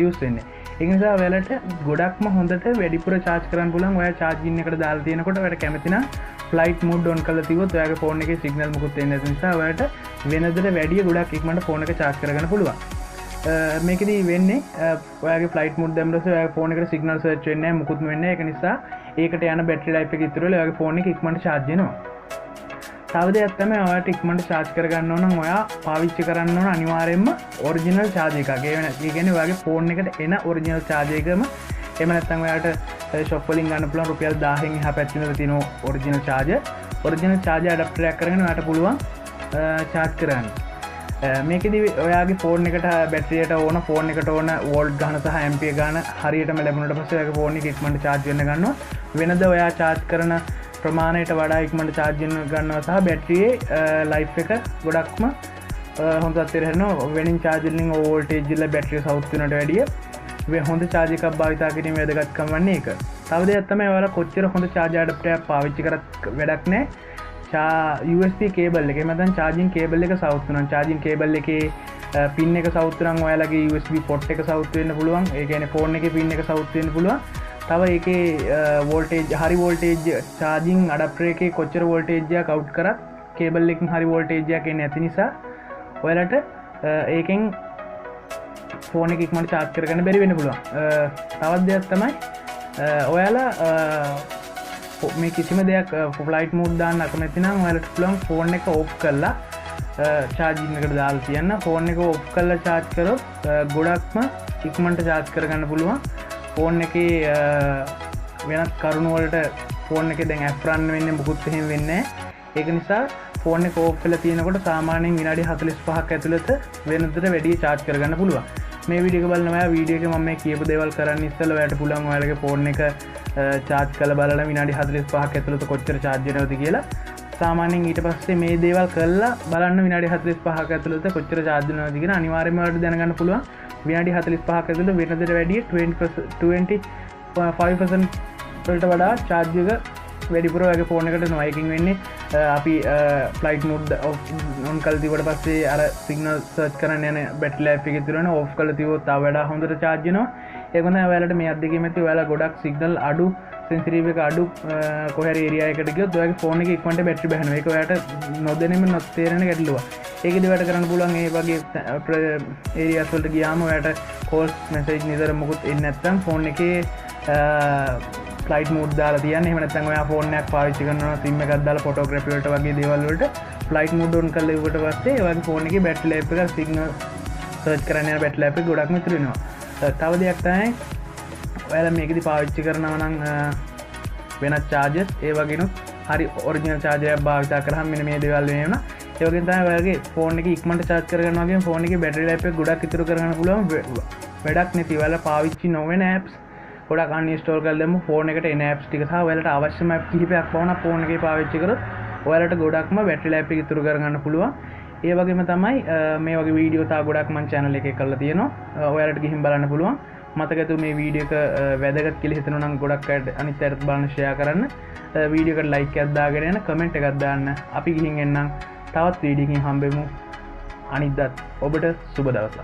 Use වෙන්නේ. ඒ නිසා ඔයාලට ගොඩක්ම හොඳට වැඩිපුර charge කරන්න පුළුවන්. ඔයා charging එකට දාලා තියෙනකොට ඔයාලට කැමති නම් flight mode on කරලා තියුවොත් ඔයාගේ ෆෝන් එකේ signal මුකුත් එන්නේ නැති නිසා ඔයාලට වෙනදට වැඩිය ගොඩක් ඉක්මනට ෆෝන් එක charge කරගන්න පුළුවන්. මේකෙදී වෙන්නේ ඔයාගේ flight mode දැම්මම ඔයාගේ ෆෝන් එකට signal search වෙන්නේ නැහැ මුකුත්ම වෙන්නේ නැහැ. ඒක නිසා ඒකට යන battery life එක ඉතුරු වෙලා ඔයාගේ ෆෝන් එක ඉක්මනට charge වෙනවා. තව දෙයක් තමයි ඔයාලට ඉක්මනට charge කරගන්න ඕන නම් ඔයා පාවිච්චි කරන්න ඕන අනිවාර්යයෙන්ම original charge එකක්. ඒ කියන්නේ ඔයාගේ ෆෝන් එකට එන original charge එකම එහෙම නැත්නම් ඔයාලට shop වලින් ගන්න පුළුවන් රුපියල් 1000න් එහා පැත්තේ තියෙන original charger. original charger adapter එකක් කරගෙන ඔයාලට පුළුවන් charge කරන්න. මේකෙදි ඔයාගේ ෆෝන් එකට බැටරියට ඕන ෆෝන් එකට ඕන වෝල්ට් ගන්න සහ ඇම්පියර් ගන්න හරියටම ලැබුණාට පස්සේ ඔයාගේ ෆෝන් එක ඉක්මනට charge වෙන්න ගන්නවා. වෙනද ඔයා charge කරන ප්‍රමාණයට වඩා ඉක්මනට charge වෙන්න ගන්නවා සහ බැටරියේ ලයිෆ් එක ගොඩක්ම හොඳ තත්ත්වයට හැරෙනවා. වෙනින් charge වලින් වෝල්ටේජ් වල බැටරිය සවුත් වෙනට වැඩිය හොඳ charge එකක් භාවිතා කිරීමේ වැදගත්කම වන්නේ ඒක. තව දෙයක් තමයි ඔයාලා කොච්චර හොඳ charge adapter එකක් පාවිච්චි කරත් වැඩක් නැහැ. USB කේබල් එක එහෙම නැත්නම් charging cable එක සවුත් වෙනවා. charging cable එකේ pin එක සවුත් වෙනවා. ඔයාලගේ USB port එක සවුත් වෙන්න පුළුවන්. ඒ කියන්නේ phone එකේ pin එක සවුත් වෙන්න පුළුවන්. තව ඒකේ voltage හරි voltage charging adapter එකේ කොච්චර voltage එකක් out කරත් cable එකෙන් හරි voltage එකක් එන්නේ නැති නිසා ඔයාලට ඒකෙන් phone එක ඉක්මනට charge කරගන්න බැරි වෙන්න පුළුවන්. තවත් දෙයක් තමයි ඔයාලා මේ කිසිම දෙයක් ෆ්ලයිට් මෝඩ් දාන්න අකමැති නම් ඔයාලට පුළුවන් ෆෝන් එක ඕෆ් කරලා charging එකට දාලා තියන්න. ෆෝන් එක ඕෆ් කරලා charge කරොත් ගොඩක්ම ඉක්මනට charge කරගන්න පුළුවන්. ෆෝන් එකේ වෙනත් කරුණු වලට ෆෝන් එකේ දැන් ඇප් රන් වෙන්නේ මුකුත් එහෙම වෙන්නේ නැහැ. ඒක නිසා ෆෝන් එක ඕෆ් කරලා තියෙනකොට සාමාන්‍යයෙන් විනාඩි 45ක් ඇතුළත වෙනදට වැඩි charge කරගන්න පුළුවන්. මේ වීඩියෝ එක බලන ඔයා වීඩියෝ එකේ මම මේ කියපු දේවල් කරන්න ඉස්සෙල්ලා ඔයාලට පුළුවන් ඔයාලගේ ෆෝන් එක charge කරලා බලලා විනාඩි 45ක් ඇතුළත කොච්චර charge වෙනවද කියලා. සාමාන්‍යයෙන් ඊට පස්සේ මේ දේවල් කරලා බලන්න විනාඩි 45ක් ඇතුළත කොච්චර charge වෙනවද කියලා අනිවාර්යයෙන්ම ඔයාලට දැනගන්න පුළුවන්. විනාඩි 45ක් ඇතුළත වෙනදට වැඩිය 25% වලට වඩා charge එක වැඩිපුර ඔයාගේ ෆෝන් එකට එනවා. ඒකෙන් වෙන්නේ අපි flight mode on කරලා තිබුවට පස්සේ අර signal search කරන්න යන battery life එක ඉතුරු වෙනවා. off කරලා තිබුවොත් තව වඩා හොඳට charge වෙනවා. ඒක තමයි ඔයාලට මේ අද්දකීම ඇති ඔයාලා ගොඩක් signal අඩු sensitive එක අඩු කොහේ හරි area එකකට ගියොත් ඔයාගේ ෆෝන් එකේ ඉක්මනට battery බහනවා. ඒක ඔයාලට නොදැනෙම නොතේරෙන ගැටලුවක්. ඒකෙදි ඔයාලට කරන්න පුළුවන් මේ වගේ areas වලට ගියාම ඔයාලට calls message නිතර මොකුත් එන්නේ නැත්නම් ෆෝන් එකේ flight mode දාලා තියන්න. එහෙම නැත්නම් ඔයා ෆෝන් එකක් පාවිච්චි කරනවා SIM එකක් දාලා photography වලට වගේ දේවල් වලට flight mode on කරලා ඉවරට පස්සේ ඔයාගේ ෆෝන් එකේ battery life එක signal search කරන්න යන battery life එක ගොඩක්ම ඉතුරු වෙනවා. තව දෙයක් තමයි ඔයාලා මේකෙදි පාවිච්චි කරනවා නම් වෙනත් charges ඒ වගේනුත් හරි original charger එකක් භාවිතා කරාම මෙන්න මේ දේවල් වෙනවා. ඒ වගේම තමයි ඔයාගේ ෆෝන් එක ඉක්මනට charge කරගන්නවා වගේම ෆෝන් එකේ battery life එක ගොඩක් ඉතුරු කරගන්න පුළුවන්. වැඩක් නැති ඔයාලා පාවිච්චි නොවන apps ගොඩක් uninstall කරලා දැම්ම ෆෝන් එකට එන apps ටික සහ ඔයාලට අවශ්‍යම app කිහිපයක් වුණා ෆෝන් එකේ පාවිච්චි කරොත් ඔයාලට ගොඩක්ම battery life එක ඉතුරු කරගන්න පුළුවන්. ඒ වගේම තමයි මේ වගේ වීඩියෝ තා ගොඩක් මම channel එකේ කරලා තියෙනවා. ඔයාලට ගිහින් බලන්න පුළුවන්. මතක ඇතුව මේ වීඩියෝ එක වැදගත් කියලා හිතනවා නම් ගොඩක් අයට අනිත් අයට බලන්න share කරන්න. වීඩියෝ එකට like එකක් දාගෙන යන්න comment එකක් දාන්න. අපි ගිහින් එන්නම් තවත් වීඩියෝ එකකින් හම්බෙමු. අනිද්දාත් ඔබට සුබ දවසක්.